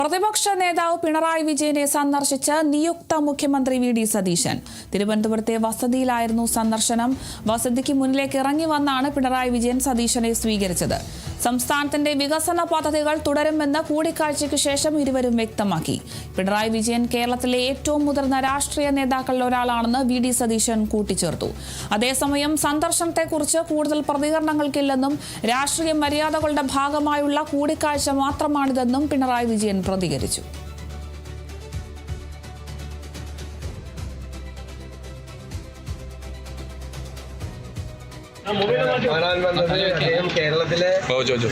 പ്രതിപക്ഷ നേതാവ് പിണറായി വിജയനെ സന്ദർശിച്ച് നിയുക്ത മുഖ്യമന്ത്രി വി.ഡി. സതീശൻ. തിരുവനന്തപുരത്തെ വസതിയിലായിരുന്നു സന്ദർശനം. വസതിക്ക് മുന്നിലേക്ക് ഇറങ്ങി വന്നാണ് പിണറായി വിജയൻ സതീശനെ സ്വീകരിച്ചത്. സംസ്ഥാനത്തിന്റെ വികസന പദ്ധതികൾ തുടരുമെന്ന് കൂടിക്കാഴ്ചയ്ക്ക് ശേഷം ഇരുവരും വ്യക്തമാക്കി. പിണറായി വിജയൻ കേരളത്തിലെ ഏറ്റവും മുതിർന്ന രാഷ്ട്രീയ നേതാക്കളിൽ ഒരാളാണെന്ന് വി.ഡി. സതീശൻ കൂട്ടിച്ചേർത്തു. അതേസമയം സന്ദർശനത്തെക്കുറിച്ച് കൂടുതൽ പ്രതികരണങ്ങൾക്കില്ലെന്നും രാഷ്ട്രീയ മര്യാദകളുടെ ഭാഗമായുള്ള കൂടിക്കാഴ്ച മാത്രമാണിതെന്നും പിണറായി വിജയൻ പ്രതികരിച്ചു. കാണാൻ വന്നത് അദ്ദേഹം കേരളത്തിലെ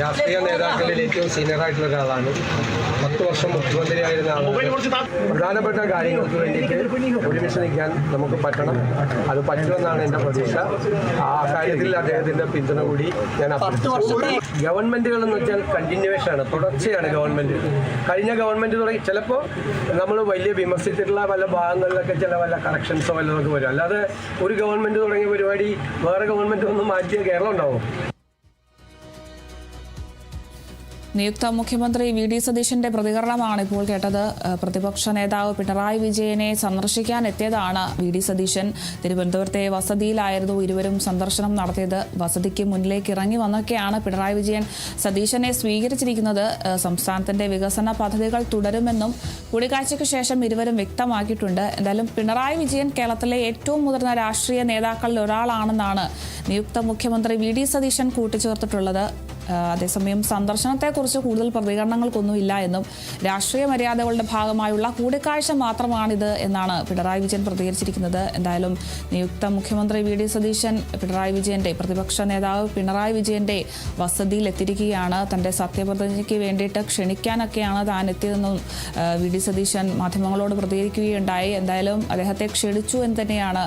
രാഷ്ട്രീയ നേതാക്കളിൽ ഏറ്റവും സീനിയർ ആയിട്ടുള്ള ഒരാളാണ്. 10 വർഷം മുഖ്യമന്ത്രിയായിരുന്ന ആളാണ്. പ്രധാനപ്പെട്ട കാര്യങ്ങൾക്ക് വേണ്ടിയിട്ട് ഒരുമിച്ച് നിൽക്കാൻ നമുക്ക് പറ്റണം. അത് പറ്റുമെന്നാണ് എൻ്റെ പ്രതീക്ഷ. ആ കാര്യത്തിൽ അദ്ദേഹത്തിൻ്റെ പിന്തുണ കൂടി ഞാൻ അഭ്യർത്ഥിച്ചു. ഗവൺമെന്റുകൾ എന്ന് വെച്ചാൽ കണ്ടിന്യൂവേഷൻ ആണ്, തുടർച്ചയാണ് ഗവൺമെന്റ്. കഴിഞ്ഞ ഗവൺമെന്റ് തുടങ്ങി ചിലപ്പോൾ നമ്മൾ വലിയ വിമർശിച്ചിട്ടുള്ള പല ഭാഗങ്ങളിലൊക്കെ ചില വല്ല കറക്ഷൻസോ വല്ലതൊക്കെ വരും. അല്ലാതെ ഒരു ഗവൺമെന്റ് തുടങ്ങിയ പരിപാടി വേറെ ഗവൺമെന്റ് ഒന്നും മാറ്റിയ കേരളം ഉണ്ടാവും. നിയുക്ത മുഖ്യമന്ത്രി വി.ഡി. സതീശന്റെ പ്രതികരണമാണ് ഇപ്പോൾ കേട്ടത്. പ്രതിപക്ഷ നേതാവ് പിണറായി വിജയനെ സന്ദർശിക്കാൻ എത്തിയതാണ് വി.ഡി. സതീശൻ. തിരുവനന്തപുരത്തെ വസതിയിലായിരുന്നു ഇരുവരും സന്ദർശനം നടത്തിയത്. വസതിക്ക് മുന്നിലേക്ക് ഇറങ്ങി വന്നൊക്കെയാണ് പിണറായി വിജയൻ സതീശനെ സ്വീകരിച്ചിരിക്കുന്നത്. സംസ്ഥാനത്തിന്റെ വികസന പദ്ധതികൾ തുടരുമെന്നും കൂടിക്കാഴ്ചയ്ക്ക് ശേഷം ഇരുവരും വ്യക്തമാക്കിയിട്ടുണ്ട്. എന്തായാലും പിണറായി വിജയൻ കേരളത്തിലെ ഏറ്റവും മുതിർന്ന രാഷ്ട്രീയ നേതാക്കളിൽ ഒരാളാണെന്നാണ് നിയുക്ത മുഖ്യമന്ത്രി വി.ഡി. സതീശൻ കൂട്ടിച്ചേർത്തിട്ടുള്ളത്. അതേസമയം സന്ദർശനത്തെക്കുറിച്ച് കൂടുതൽ പ്രതികരണങ്ങൾക്കൊന്നുമില്ല എന്നും രാഷ്ട്രീയ മര്യാദകളുടെ ഭാഗമായുള്ള കൂടിക്കാഴ്ച മാത്രമാണിത് എന്നാണ് പിണറായി വിജയൻ പ്രതികരിച്ചിരിക്കുന്നത്. എന്തായാലും നിയുക്ത മുഖ്യമന്ത്രി വി.ഡി. സതീശൻ പിണറായി വിജയന്റെ പ്രതിപക്ഷ നേതാവ് പിണറായി വിജയന്റെ വസതിയിൽ എത്തിയിരിക്കുകയാണ്. തന്റെ സത്യപ്രതിജ്ഞയ്ക്ക് വേണ്ടിയിട്ട് ക്ഷണിക്കാനൊക്കെയാണ് താൻ എത്തിയതെന്നും വി.ഡി. സതീശൻ മാധ്യമങ്ങളോട് പ്രതികരിക്കുകയുണ്ടായി. എന്തായാലും അദ്ദേഹത്തെ ക്ഷണിച്ചു എന്ന് തന്നെയാണ്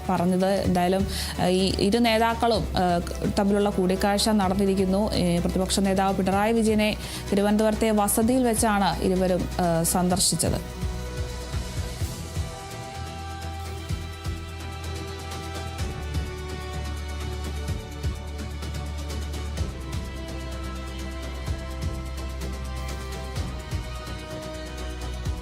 പറഞ്ഞത്. എന്തായാലും ഈ ഇരു നേതാക്കളും തമ്മിലുള്ള കൂടിക്കാഴ്ച നടന്നിരിക്കുന്നു. പ്രതിപക്ഷ നേതാവ് പിണറായി വിജയനെ തിരുവനന്തപുരത്തെ വസതിയിൽ വെച്ചാണ് ഇരുവരും സന്ദർശിച്ചത്.